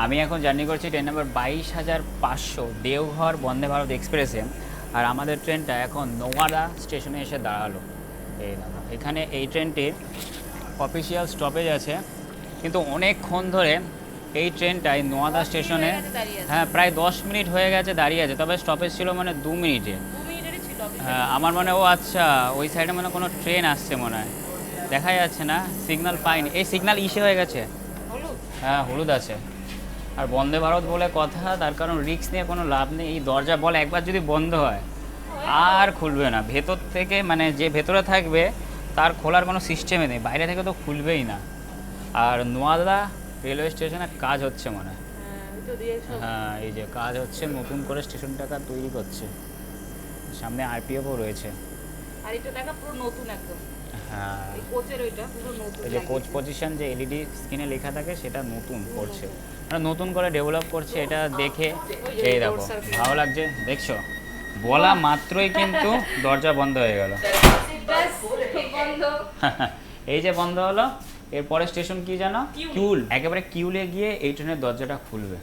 আমি এখন জার্নি করছি ট্রেন নাম্বার 22,500 দেওঘর বন্দে ভারত এক্সপ্রেসে। আর আমাদের ট্রেনটা এখন নোয়াদা স্টেশনে এসে দাঁড়ালো। এই দেখো, এখানে এই ট্রেনটির অফিসিয়াল স্টপেজ আছে, কিন্তু অনেকক্ষণ ধরে এই ট্রেনটাই নোয়াদা স্টেশনে, হ্যাঁ প্রায় 10 মিনিট হয়ে গেছে দাঁড়িয়ে আছে। তবে স্টপেজ ছিল মানে 2 মিনিটে। হ্যাঁ আমার মনে ও আচ্ছা, ওই সাইডে মানে কোনো ট্রেন আসছে মনে হয়, দেখা যাচ্ছে না, সিগন্যাল পাইনি। এই সিগন্যাল ইসে হয়ে গেছে, হ্যাঁ হলুদ আছে। আর বন্দে ভারত বলে কথা, তার কারণ রিস্ক নিয়ে কোনো লাভ নেই। এই দরজা বল একবার যদি বন্ধ হয় আর খুলবে না ভেতর থেকে, মানে যে ভেতরে থাকবে তার খোলার কোনো সিস্টেমে নেই, বাইরে থেকে তো খুলবেই না। আর নোয়াদা রেলওয়ে স্টেশনে কাজ হচ্ছে মনে হয়, হ্যাঁ এই যে কাজ হচ্ছে, নতুন করে স্টেশনটাকে তৈরি করছে, সামনে আরপিএফও রয়েছে। আর এটা দেখা পুরো নতুন একদম, হ্যাঁ এই কোচের ওইটা পুরো নতুন এই যে কোচ পজিশন যে এলইডি স্ক্রিনে লেখা থাকে সেটা নতুন করছে, মানে নতুন করে ডেভেলপ করছে। এটা দেখে এই দেখো ভালো লাগছে, দেখছো বলা মাত্রই কিন্তু দরজা বন্ধ হয়ে গেল। বন্ধ। এই যে বন্ধ হলো, এরপরে স্টেশন কি জানো, কিউল। একেবারে কিউলে গিয়ে এই ট্রেনের দরজাটা খুলবে।